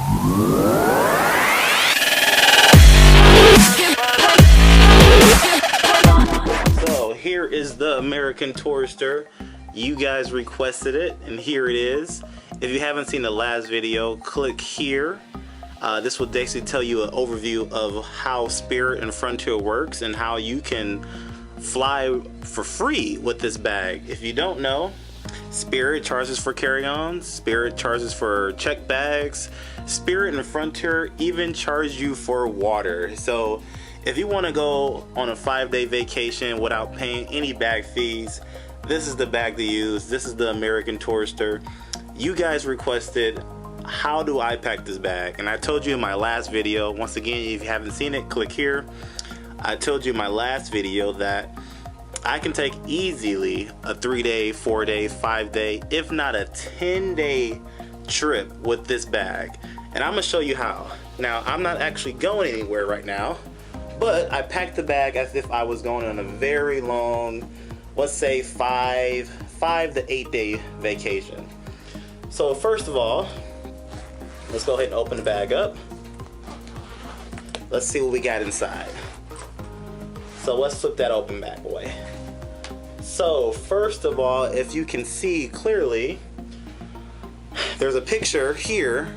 So here is the American Tourister. You guys requested it, and here it is. If you haven't seen the last video, click here. This will basically tell you an overview of how Spirit and Frontier works and how you can fly for free with this bag. If you don't know, Spirit charges for carry-ons, Spirit charges for check bags, Spirit and Frontier even charge you for water. So if you want to go on a 5-day vacation without paying any bag fees, this is the bag to use. This is the American Tourister. You guys requested, how do I pack this bag? And I told you in my last video, once again, if you haven't seen it, click here. I told you in my last video that I can take easily a 3-day, 4-day, 5-day, if not a 10-day trip with this bag. And I'm gonna show you how. Now, I'm not actually going anywhere right now, but I packed the bag as if I was going on a very long, let's say 5 to 8 day vacation. So first of all, let's go ahead and open the bag up. Let's see what we got inside. So let's flip that open bad boy. So first of all, if you can see clearly, there's a picture here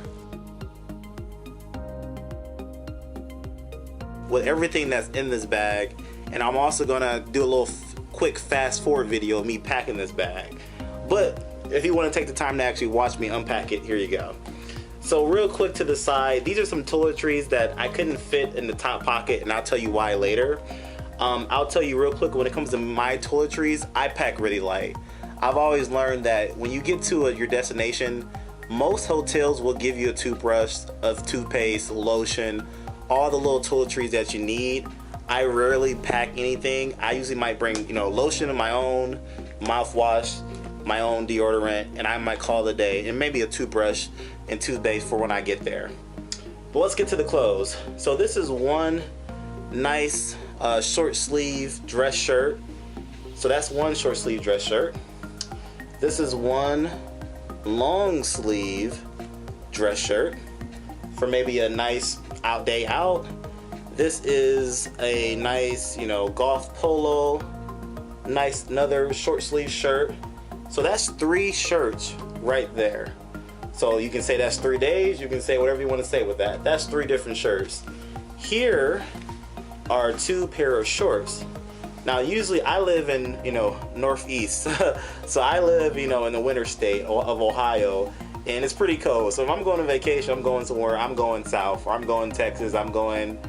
with everything that's in this bag, and I'm also gonna do a little quick fast forward video of me packing this bag. But if you want to take the time to actually watch me unpack it, here you go. So real quick to the side, these are some toiletries that I couldn't fit in the top pocket, and I'll tell you why later. I'll tell you real quick, when it comes to my toiletries, I pack really light. I've always learned that when you get to your destination, most hotels will give you a toothbrush, a toothpaste, lotion, all the little toiletries that you need. I rarely pack anything. I usually might bring, lotion of my own, mouthwash, my own deodorant, and I might call it a day, and maybe a toothbrush and toothpaste for when I get there. But let's get to the clothes. So this is one nice short sleeve dress shirt. So that's one short sleeve dress shirt. This is one long sleeve dress shirt for maybe a nice day out. This is a nice, golf polo, nice another short sleeve shirt. So that's 3 shirts right there. So you can say that's 3 days, you can say whatever you want to say with that. That's 3 different shirts. Here are 2 pair of shorts. Now usually I live in, Northeast. So I live, in the winter state of Ohio, and it's pretty cold. So if I'm going on vacation, I'm going somewhere, I'm going south, or I'm going Texas, I'm going,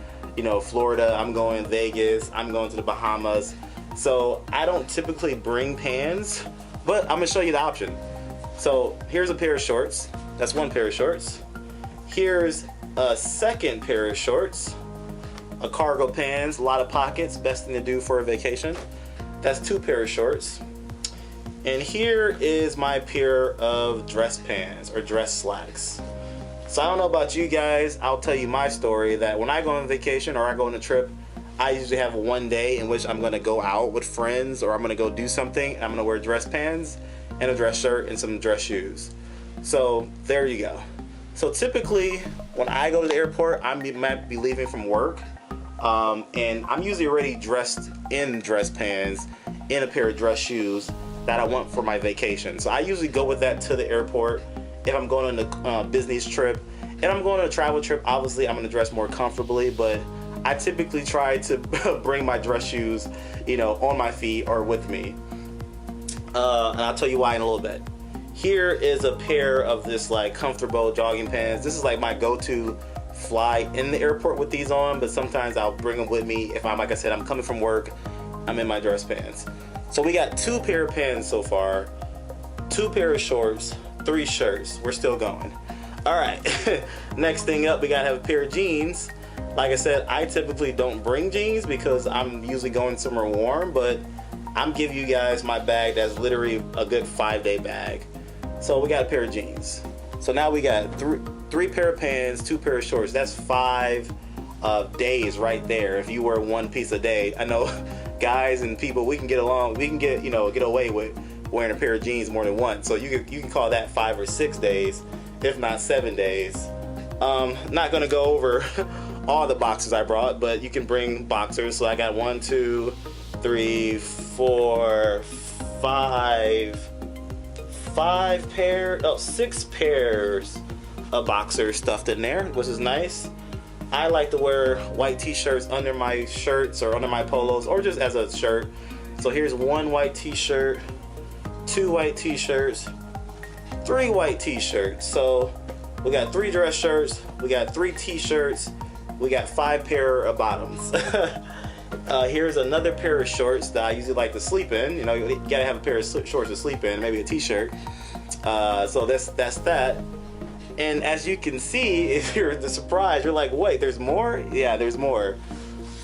Florida, I'm going Vegas, I'm going to the Bahamas. So I don't typically bring pants, but I'm gonna show you the option. So here's a pair of shorts. That's 1 pair of shorts. Here's a second pair of shorts. A cargo pants, a lot of pockets, best thing to do for a vacation. That's 2 pair of shorts. And here is my pair of dress pants or dress slacks. So I don't know about you guys, I'll tell you my story that when I go on vacation or I go on a trip, I usually have one day in which I'm gonna go out with friends or I'm gonna go do something, and I'm gonna wear dress pants and a dress shirt and some dress shoes. So there you go. So typically when I go to the airport, I might be leaving from work, and I'm usually already dressed in dress pants and a pair of dress shoes that I want for my vacation. So I usually go with that to the airport. If I'm going on a business trip, and I'm going on a travel trip, obviously I'm going to dress more comfortably, but I typically try to bring my dress shoes, on my feet or with me. And I'll tell you why in a little bit. Here is a pair of this comfortable jogging pants. This is my go-to fly in the airport with these on, but sometimes I'll bring them with me if I'm, like I said, I'm coming from work, I'm in my dress pants. So we got 2 pair of pants so far, 2 pair of shorts, 3 shirts. We're still going. All right. Next thing up, we gotta have a pair of jeans. Like I said, I typically don't bring jeans because I'm usually going somewhere warm, but I'm giving you guys my bag that's literally a good 5-day bag. So we got a pair of jeans. So now we got 3 pair of pants, 2 pair of shorts. That's 5 days right there. If you wear 1 piece a day, I know guys and people, we can get along. We can get away with wearing a pair of jeans more than once. So you can call that 5 or 6 days, if not 7 days. Not gonna go over all the boxers I brought, but you can bring boxers. So I got 1, 2, 3, 4, 5 pairs, 6 pairs of boxers stuffed in there, which is nice. I like to wear white t-shirts under my shirts or under my polos or just as a shirt. So here's 1 white t-shirt, 2 white t-shirts, 3 white t-shirts. So we got 3 dress shirts, we got 3 t-shirts, we got 5 pair of bottoms. Here's another pair of shorts that I usually like to sleep in. You know, you gotta have a pair of shorts to sleep in, maybe a t-shirt. So that's that. And as you can see, if you're surprised, you're like, wait, there's more? Yeah, there's more.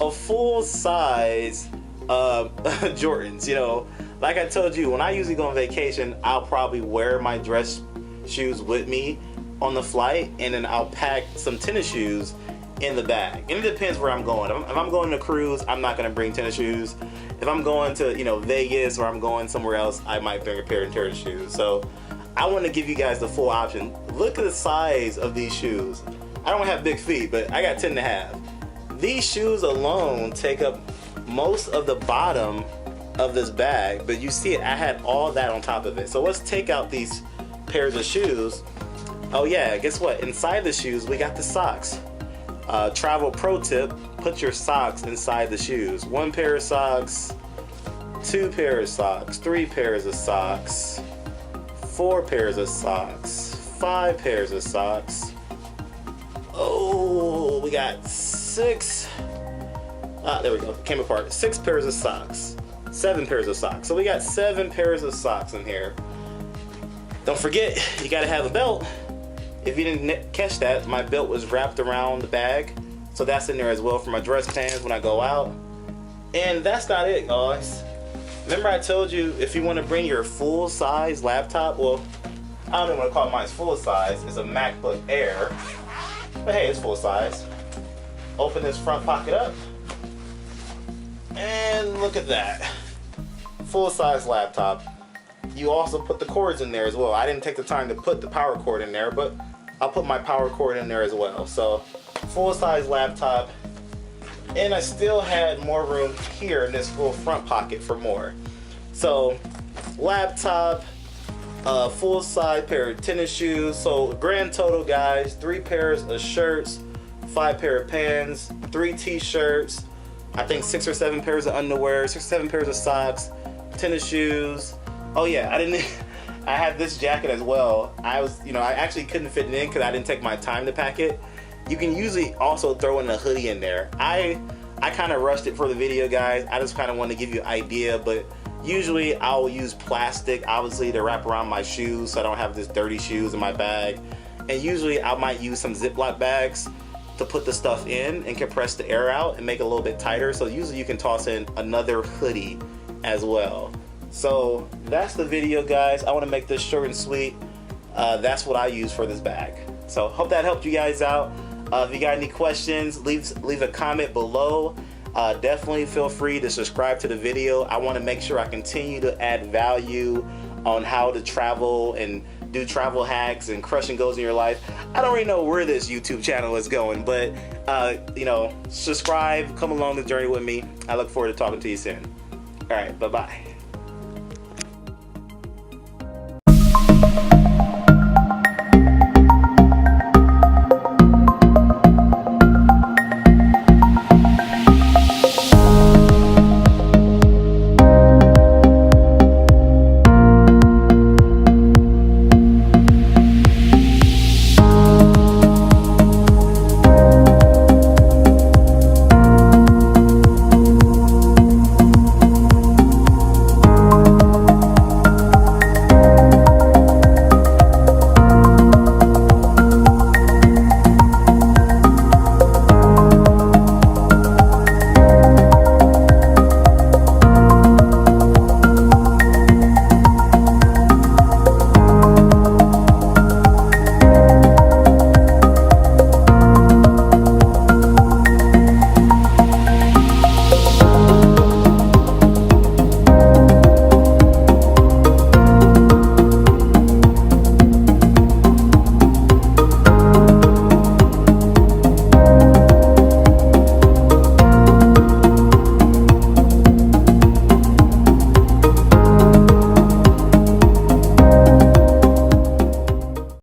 A full size Jordans. You know, like I told you, when I usually go on vacation, I'll probably wear my dress shoes with me on the flight, and then I'll pack some tennis shoes in the bag. And it depends where I'm going. If I'm going to cruise, I'm not going to bring tennis shoes. If I'm going to, you know, Vegas, or I'm going somewhere else, I might bring a pair of tennis shoes. So I want to give you guys the full option. Look at the size of these shoes. I don't have big feet, but I got 10.5. These shoes alone take up most of the bottom of this bag, but you see it, I had all that on top of it. So let's take out these pairs of shoes. Oh yeah, guess what? Inside the shoes, we got the socks. Travel pro tip, put your socks inside the shoes. 1 pair of socks, 2 pairs of socks, 3 pairs of socks, 4 pairs of socks, 5 pairs of socks. Oh, we got 6. There we go, came apart. 6 pairs of socks, 7 pairs of socks. So we got 7 pairs of socks in here. Don't forget, you gotta have a belt. If you didn't catch that, my belt was wrapped around the bag. So that's in there as well for my dress pants when I go out. And that's not it, guys. Remember I told you if you want to bring your full-size laptop, well, I don't even want to call mine full size. It's a MacBook Air. But hey, it's full size. Open this front pocket up. And look at that. Full-size laptop. You also put the cords in there as well. I didn't take the time to put the power cord in there, but I'll put my power cord in there as well. So full-size laptop. And I still had more room here in this little front pocket for more. So laptop, full-size pair of tennis shoes. So grand total, guys, 3 pairs of shirts, 5 pair of pants, 3 t-shirts, I think 6 or 7 pairs of underwear, 6 or 7 pairs of socks, tennis shoes. Oh yeah, I had this jacket as well. I actually couldn't fit it in because I didn't take my time to pack it. You can usually also throw in a hoodie in there. I kind of rushed it for the video, guys. I just kind of want to give you an idea, but usually I'll use plastic, obviously, to wrap around my shoes so I don't have this dirty shoes in my bag. And usually I might use some Ziploc bags to put the stuff in and compress the air out and make it a little bit tighter. So usually you can toss in another hoodie as well. So that's the video, guys. I want to make this short and sweet. That's what I use for this bag. So hope that helped you guys out. If you got any questions, leave a comment below. Definitely feel free to subscribe to the video. I want to make sure I continue to add value on how to travel and do travel hacks and crushing goals in your life. I don't really know where this YouTube channel is going, but subscribe, come along the journey with me. I look forward to talking to you soon. All right, bye-bye.